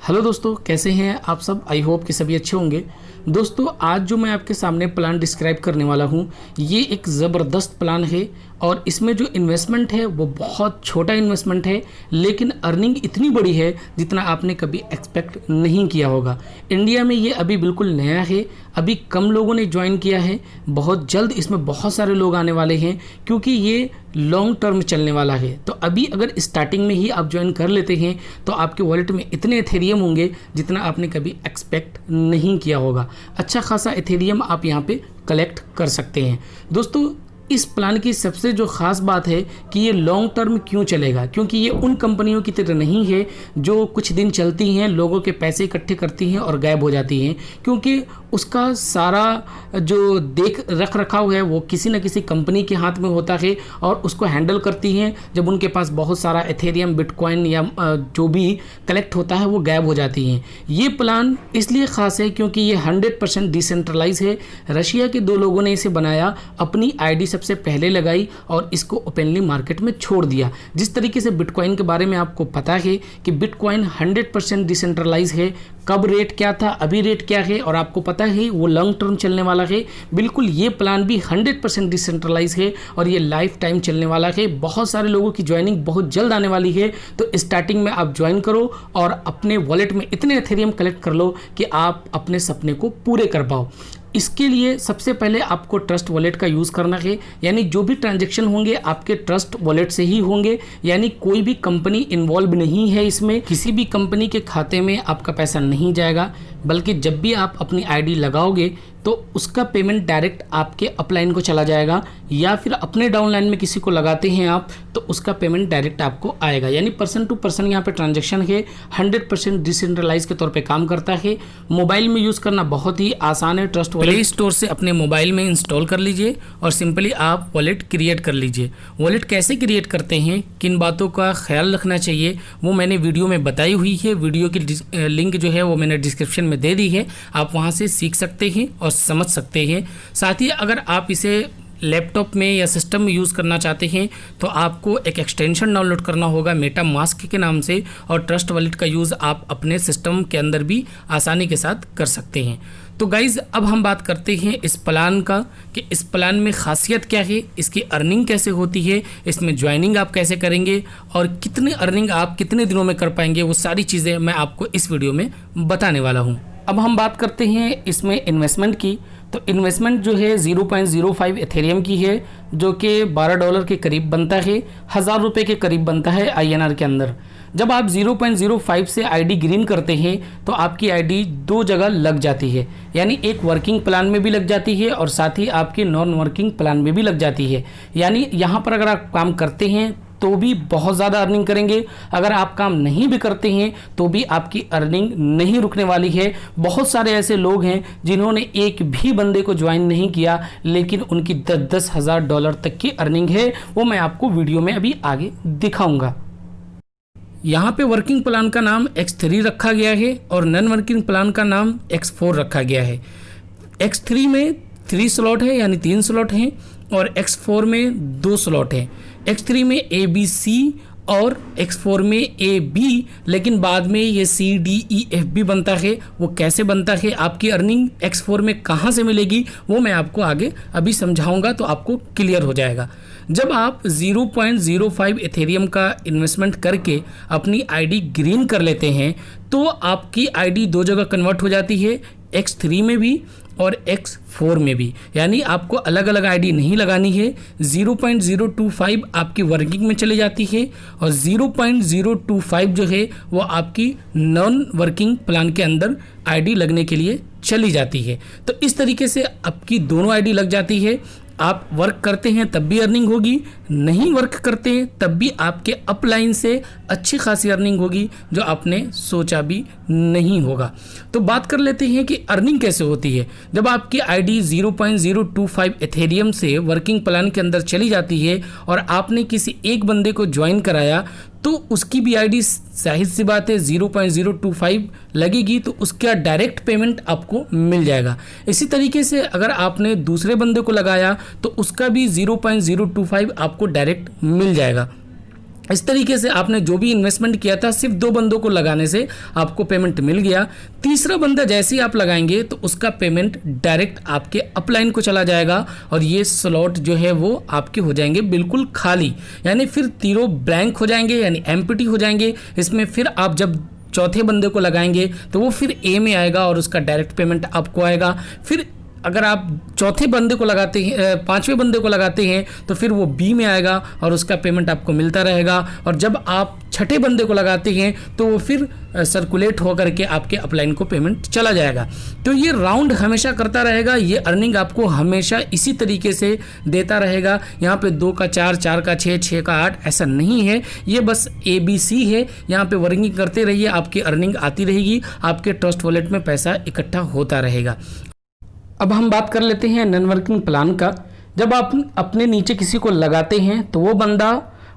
Hello दोस्तों, कैसे हैं आप सब। आई होप कि सभी अच्छे होंगे। दोस्तों, आज जो मैं आपके सामने प्लान डिस्क्राइब करने वाला हूं, ये एक ज़बरदस्त प्लान है और इसमें जो इन्वेस्टमेंट है वो बहुत छोटा इन्वेस्टमेंट है, लेकिन अर्निंग इतनी बड़ी है जितना आपने कभी एक्सपेक्ट नहीं किया होगा। इंडिया में ये अभी बिल्कुल नया है, अभी कम लोगों ने ज्वाइन किया है। बहुत जल्द इसमें बहुत सारे लोग आने वाले हैं क्योंकि ये लॉन्ग टर्म चलने वाला है। तो अभी अगर स्टार्टिंग में ही आप ज्वाइन कर लेते हैं तो आपके वॉलेट में इतने एथेरियम होंगे जितना आपने कभी एक्सपेक्ट नहीं किया होगा। अच्छा खासा एथेरियम आप यहाँ पे कलेक्ट कर सकते हैं। दोस्तों, इस प्लान की सबसे जो ख़ास बात है कि ये लॉन्ग टर्म क्यों चलेगा, क्योंकि ये उन कंपनियों की तरह नहीं है जो कुछ दिन चलती हैं, लोगों के पैसे इकट्ठे करती हैं और गायब हो जाती हैं। क्योंकि उसका सारा जो रख रखाव है वो किसी न किसी कंपनी के हाथ में होता है और उसको हैंडल करती हैं। जब उनके पास बहुत सारा एथेरियम, बिटकॉइन या जो भी कलेक्ट होता है वो गायब हो जाती हैं। ये प्लान इसलिए ख़ास है क्योंकि ये 100% डिसेंट्रलाइज है। रशिया के दो लोगों ने इसे बनाया, अपनी आईडी सबसे पहले लगाई और इसको ओपनली मार्केट में छोड़ दिया। जिस तरीके से बिटकॉइन के बारे में आपको पता है कि बिटकॉइन 100% डिसेंट्रलाइज है। कब रेट क्या था, अभी रेट क्या है, और आपको पता है वो लॉन्ग टर्म चलने वाला है। बिल्कुल ये प्लान भी 100% डिसेंट्रलाइज है और ये लाइफ टाइम चलने वाला है। बहुत सारे लोगों की ज्वाइनिंग बहुत जल्द आने वाली है। तो स्टार्टिंग में आप ज्वाइन करो और अपने वॉलेट में इतने एथेरियम कलेक्ट कर लो कि आप अपने सपने को पूरे कर पाओ। इसके लिए सबसे पहले आपको ट्रस्ट वॉलेट का यूज़ करना है, यानी जो भी ट्रांजैक्शन होंगे आपके ट्रस्ट वॉलेट से ही होंगे, यानी कोई भी कंपनी इन्वॉल्व नहीं है इसमें। किसी भी कंपनी के खाते में आपका पैसा नहीं जाएगा, बल्कि जब भी आप अपनी आईडी लगाओगे तो उसका पेमेंट डायरेक्ट आपके अपलाइन को चला जाएगा, या फिर अपने डाउनलाइन में किसी को लगाते हैं आप तो उसका पेमेंट डायरेक्ट आपको आएगा। यानी पर्सन टू पर्सन यहाँ पे ट्रांजैक्शन है, 100% डिसेंट्रलाइज के तौर पे काम करता है। मोबाइल में यूज़ करना बहुत ही आसान है। ट्रस्ट वॉलेट प्ले स्टोर से अपने मोबाइल में इंस्टॉल कर लीजिए और सिंपली आप वॉलेट क्रिएट कर लीजिए। वॉलेट कैसे क्रिएट करते हैं, किन बातों का ख्याल रखना चाहिए, वो मैंने वीडियो में बताई हुई है। वीडियो की लिंक जो है वो मैंने डिस्क्रिप्शन में दे दी है, आप वहाँ से सीख सकते हैं और समझ सकते हैं। साथ ही अगर आप इसे लैपटॉप में या सिस्टम में यूज़ करना चाहते हैं तो आपको एक एक्सटेंशन डाउनलोड करना होगा मेटामास्क के नाम से, और ट्रस्ट वॉलेट का यूज़ आप अपने सिस्टम के अंदर भी आसानी के साथ कर सकते हैं। तो गाइज़, अब हम बात करते हैं इस प्लान का कि इस प्लान में खासियत क्या है, इसकी अर्निंग कैसे होती है, इसमें ज्वाइनिंग आप कैसे करेंगे और कितने अर्निंग आप कितने दिनों में कर पाएंगे। वो सारी चीज़ें मैं आपको इस वीडियो में बताने वाला हूँ। अब हम बात करते हैं इसमें इन्वेस्टमेंट की। तो इन्वेस्टमेंट जो है 0.05 एथेरियम की है, जो कि $12 के करीब बनता है, 1000 रुपये के करीब बनता है INR के अंदर। जब आप 0.05 से आईडी ग्रीन करते हैं तो आपकी आईडी दो जगह लग जाती है, यानी एक वर्किंग प्लान में भी लग जाती है और साथ ही आपके नॉन वर्किंग प्लान में भी लग जाती है। यानी यहाँ पर अगर आप काम करते हैं तो भी बहुत ज़्यादा अर्निंग करेंगे, अगर आप काम नहीं भी करते हैं तो भी आपकी अर्निंग नहीं रुकने वाली है। बहुत सारे ऐसे लोग हैं जिन्होंने एक भी बंदे को ज्वाइन नहीं किया, लेकिन उनकी 10-10 हज़ार डॉलर तक की अर्निंग है। वो मैं आपको वीडियो में अभी आगे दिखाऊंगा। यहाँ पे वर्किंग प्लान का नाम X3 रखा गया है और नॉन वर्किंग प्लान का नाम X4 रखा गया है। X3 में 3 स्लॉट है, यानी 3 स्लॉट हैं, और X4 में 2 स्लॉट हैं। X3 में ABC और X4 में AB, लेकिन बाद में ये CDEF भी बनता है। वो कैसे बनता है, आपकी अर्निंग X4 में कहाँ से मिलेगी, वो मैं आपको आगे अभी समझाऊंगा तो आपको क्लियर हो जाएगा। जब आप 0.05 एथेरियम का इन्वेस्टमेंट करके अपनी आईडी ग्रीन कर लेते हैं तो आपकी आईडी दो जगह कन्वर्ट हो जाती है, X3 में भी और X4 में भी। यानी आपको अलग अलग आईडी नहीं लगानी है। 0.025 आपकी वर्किंग में चली जाती है और 0.025 जो है वो आपकी नॉन वर्किंग प्लान के अंदर आईडी लगने के लिए चली जाती है। तो इस तरीके से आपकी दोनों आईडी लग जाती है। आप वर्क करते हैं तब भी अर्निंग होगी, नहीं वर्क करते हैं तब भी आपके अपलाइन से अच्छी खासी अर्निंग होगी जो आपने सोचा भी नहीं होगा। तो बात कर लेते हैं कि अर्निंग कैसे होती है। जब आपकी आईडी 0.025 एथेरियम से वर्किंग प्लान के अंदर चली जाती है और आपने किसी एक बंदे को ज्वाइन कराया तो उसकी भी आईडी जाहिर सी बात है 0.025 लगेगी, तो उसका डायरेक्ट पेमेंट आपको मिल जाएगा। इसी तरीके से अगर आपने दूसरे बंदे को लगाया तो उसका भी 0.025 आपको डायरेक्ट मिल जाएगा। इस तरीके से आपने जो भी इन्वेस्टमेंट किया था सिर्फ 2 बंदों को लगाने से आपको पेमेंट मिल गया। तीसरा बंदा जैसे ही आप लगाएंगे तो उसका पेमेंट डायरेक्ट आपके अपलाइन को चला जाएगा और ये स्लॉट जो है वो आपके हो जाएंगे बिल्कुल खाली, यानी फिर तीनों ब्लैंक हो जाएंगे, यानी एम्प्टी हो जाएंगे। इसमें फिर आप जब चौथे बंदे को लगाएंगे तो वो फिर ए में आएगा और उसका डायरेक्ट पेमेंट आपको आएगा। फिर अगर आप चौथे बंदे को लगाते हैं, पांचवें बंदे को लगाते हैं तो फिर वो बी में आएगा और उसका पेमेंट आपको मिलता रहेगा। और जब आप छठे बंदे को लगाते हैं तो वो फिर सर्कुलेट होकर के आपके अपलाइन को पेमेंट चला जाएगा। तो ये राउंड हमेशा करता रहेगा, ये अर्निंग आपको हमेशा इसी तरीके से देता रहेगा। यहाँ पे 2 का 4, 4 का 6, 6 का 8 ऐसा नहीं है, ये बस ABC है। यहाँ पे वर्किंग करते रहिए, आपकी अर्निंग आती रहेगी, आपके ट्रस्ट वॉलेट में पैसा इकट्ठा होता रहेगा। अब हम बात कर लेते हैं नॉन वर्किंग प्लान का। जब आप अपने नीचे किसी को लगाते हैं तो वो बंदा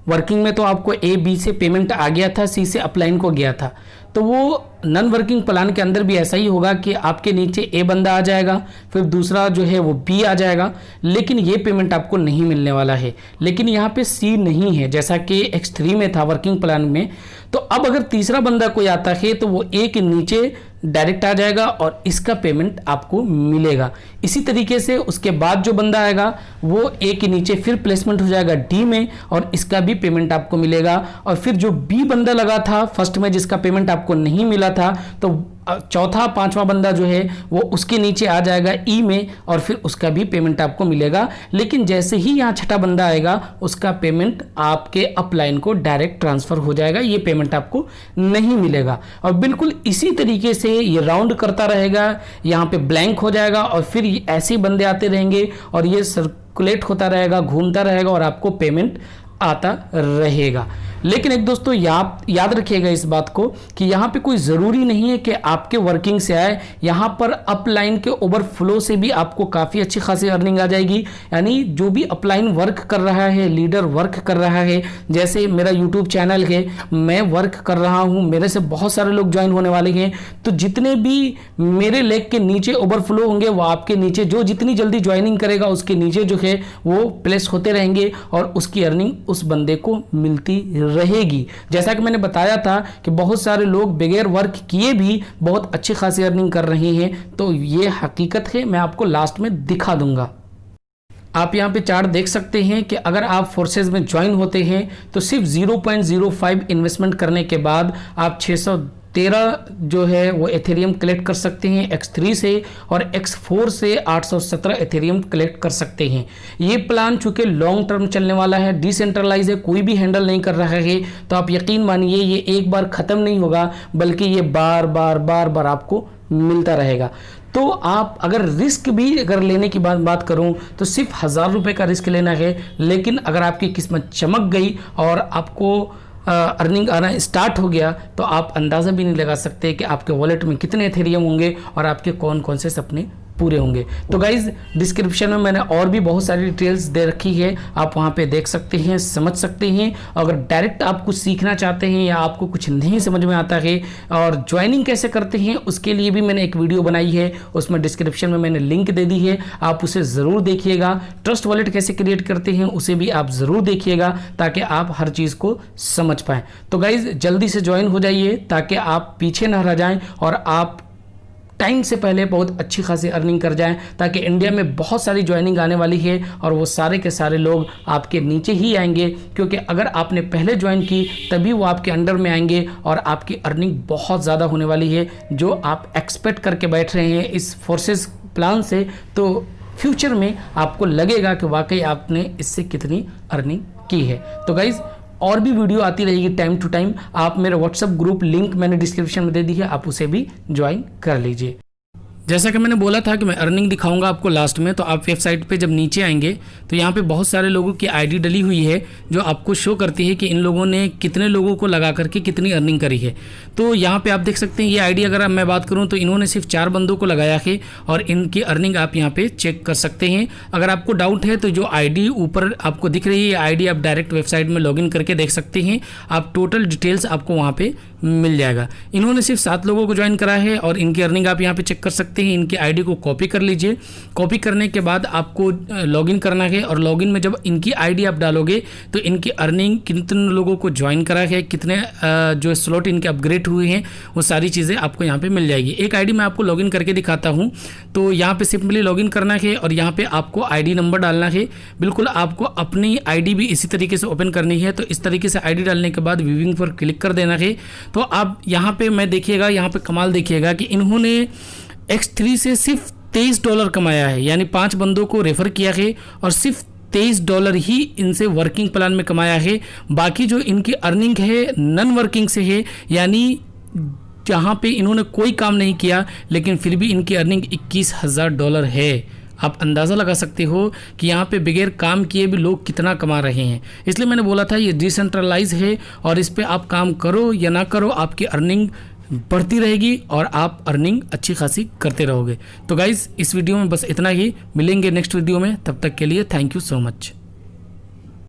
वर्किंग में तो आपको A, B से पेमेंट आ गया था, C से अपलाइन को गया था, तो वो नॉन वर्किंग प्लान के अंदर भी ऐसा ही होगा कि आपके नीचे A बंदा आ जाएगा, फिर दूसरा जो है वो B आ जाएगा, लेकिन ये पेमेंट आपको नहीं मिलने वाला है। लेकिन यहाँ पे C नहीं है जैसा कि X3 में था वर्किंग प्लान में। तो अब अगर तीसरा बंदा कोई आता है तो वो A के नीचे डायरेक्ट आ जाएगा और इसका पेमेंट आपको मिलेगा। इसी तरीके से उसके बाद जो बंदा आएगा वो A के नीचे फिर प्लेसमेंट हो जाएगा D में और इसका भी पेमेंट आपको मिलेगा। और फिर जो B बंदा लगा था फर्स्ट में जिसका पेमेंट आपको नहीं मिला था, तो चौथा पांचवा बंदा जो है वो उसके नीचे आ जाएगा E में और फिर उसका भी पेमेंट आपको मिलेगा। लेकिन जैसे ही यहाँ छठा बंदा आएगा उसका पेमेंट आपके अपलाइन को डायरेक्ट ट्रांसफर हो जाएगा, ये पेमेंट आपको नहीं मिलेगा। और बिल्कुल इसी तरीके से ये राउंड करता रहेगा, यहाँ पे ब्लैंक हो जाएगा और फिर ऐसे बंदे आते रहेंगे और ये सर्कुलेट होता रहेगा, घूमता रहेगा और आपको पेमेंट आता रहेगा। लेकिन एक दोस्तों याद रखिएगा इस बात को कि यहाँ पे कोई ज़रूरी नहीं है कि आपके वर्किंग से आए, यहाँ पर अपलाइन के ओवरफ्लो से भी आपको काफ़ी अच्छी खासी अर्निंग आ जाएगी। यानी जो भी अपलाइन वर्क कर रहा है, लीडर वर्क कर रहा है, जैसे मेरा यूट्यूब चैनल है, मैं वर्क कर रहा हूँ, मेरे से बहुत सारे लोग ज्वाइन होने वाले हैं, तो जितने भी मेरे लेग के नीचे ओवरफ्लो होंगे वो आपके नीचे, जो जितनी जल्दी ज्वाइनिंग करेगा उसके नीचे जो है वो प्लेस होते रहेंगे और उसकी अर्निंग उस बंदे को मिलती रहेगी। जैसा कि मैंने बताया था कि बहुत सारे लोग बगैर वर्क किए भी बहुत अच्छी खासी अर्निंग कर रहे हैं, तो ये हकीकत है, मैं आपको लास्ट में दिखा दूंगा। आप यहाँ पे चार्ट देख सकते हैं कि अगर आप फोर्सेज में ज्वाइन होते हैं तो सिर्फ 0.05 इन्वेस्टमेंट करने के बाद आप 613 जो है वो एथेरियम कलेक्ट कर सकते हैं X3 से, और X4 से 817 एथेरियम कलेक्ट कर सकते हैं। ये प्लान चूंकि लॉन्ग टर्म चलने वाला है, डिसेंट्रलाइज है, कोई भी हैंडल नहीं कर रहा है, तो आप यकीन मानिए ये एक बार ख़त्म नहीं होगा, बल्कि ये बार बार आपको मिलता रहेगा। तो आप अगर रिस्क भी अगर लेने की बात करूं तो सिर्फ 1000 रुपये का रिस्क लेना है, लेकिन अगर आपकी किस्मत चमक गई और आपको अर्निंग आना स्टार्ट हो गया तो आप अंदाज़ा भी नहीं लगा सकते कि आपके वॉलेट में कितने एथेरियम होंगे और आपके कौन कौन से सपने पूरे होंगे। तो गाइज डिस्क्रिप्शन में मैंने और भी बहुत सारी डिटेल्स दे रखी है, आप वहाँ पे देख सकते हैं, समझ सकते हैं। अगर डायरेक्ट आप कुछ सीखना चाहते हैं या आपको कुछ नहीं समझ में आता है और ज्वाइनिंग कैसे करते हैं उसके लिए भी मैंने एक वीडियो बनाई है, उसमें डिस्क्रिप्शन में मैंने लिंक दे दी है, आप उसे ज़रूर देखिएगा। ट्रस्ट वॉलेट कैसे क्रिएट करते हैं उसे भी आप ज़रूर देखिएगा ताकि आप हर चीज़ को समझ पाएँ। तो गाइज जल्दी से ज्वाइन हो जाइए ताकि आप पीछे ना रह जाएँ और आप टाइम से पहले बहुत अच्छी खासी अर्निंग कर जाएं, ताकि इंडिया में बहुत सारी ज्वाइनिंग आने वाली है और वो सारे के सारे लोग आपके नीचे ही आएंगे, क्योंकि अगर आपने पहले ज्वाइन की तभी वो आपके अंडर में आएंगे और आपकी अर्निंग बहुत ज़्यादा होने वाली है जो आप एक्सपेक्ट करके बैठ रहे हैं इस फोर्सेस प्लान से। तो फ्यूचर में आपको लगेगा कि वाकई आपने इससे कितनी अर्निंग की है। तो गाइज़ और भी वीडियो आती रहेगी टाइम टू टाइम, आप मेरे व्हाट्सएप ग्रुप लिंक मैंने डिस्क्रिप्शन में दे दी है, आप उसे भी ज्वाइन कर लीजिए। जैसा कि मैंने बोला था कि मैं अर्निंग दिखाऊंगा आपको लास्ट में, तो आप वेबसाइट पे जब नीचे आएंगे तो यहाँ पे बहुत सारे लोगों की आईडी डली हुई है जो आपको शो करती है कि इन लोगों ने कितने लोगों को लगा करके कितनी अर्निंग करी है। तो यहाँ पे आप देख सकते हैं ये आईडी अगर मैं बात करूँ तो इन्होंने सिर्फ 4 बंदों को लगाया है और इनकी अर्निंग आप यहाँ पे चेक कर सकते हैं। अगर आपको डाउट है तो जो आईडी ऊपर आपको दिख रही है ये आईडी आप डायरेक्ट वेबसाइट में लॉगिन करके देख सकते हैं, आप टोटल डिटेल्स आपको वहाँ पे मिल जाएगा। इन्होंने सिर्फ 7 लोगों को ज्वाइन करा है और इनकी अर्निंग आप यहाँ पे चेक कर सकते हैं। सकते हैं, इनकी आईडी को कॉपी कर लीजिए। कॉपी करने के बाद आपको लॉगिन करना है और लॉगिन में जब इनकी आईडी आप डालोगे तो इनकी अर्निंग, कितने लोगों को ज्वाइन करा है, कितने जो स्लॉट इनके अपग्रेड हुए हैं, वो सारी चीज़ें आपको यहाँ पे मिल जाएगी। एक आईडी मैं आपको लॉगिन करके दिखाता हूँ। तो यहाँ पे सिंपली लॉगिन करना है और यहाँ पे आपको आईडी नंबर डालना है। बिल्कुल आपको अपनी आईडी भी इसी तरीके से ओपन करनी है। तो इस तरीके से आईडी डालने के बाद व्यूइंग पर क्लिक कर देना है। तो आप यहाँ पे मैं देखिएगा, यहाँ पे कमाल देखिएगा कि इन्होंने X3 से सिर्फ $23 कमाया है, यानी 5 बंदों को रेफर किया है और सिर्फ $23 ही इनसे वर्किंग प्लान में कमाया है। बाकी जो इनकी अर्निंग है नॉन वर्किंग से है, यानी जहाँ पे इन्होंने कोई काम नहीं किया लेकिन फिर भी इनकी अर्निंग $21,000 है। आप अंदाज़ा लगा सकते हो कि यहाँ पे बगैर काम किए भी लोग कितना कमा रहे हैं। इसलिए मैंने बोला था ये डिसेंट्रलाइज है और इस पर आप काम करो या ना करो, आपकी अर्निंग बढ़ती रहेगी और आप अर्निंग अच्छी खासी करते रहोगे। तो गाइज़ इस वीडियो में बस इतना ही, मिलेंगे नेक्स्ट वीडियो में, तब तक के लिए थैंक यू सो मच।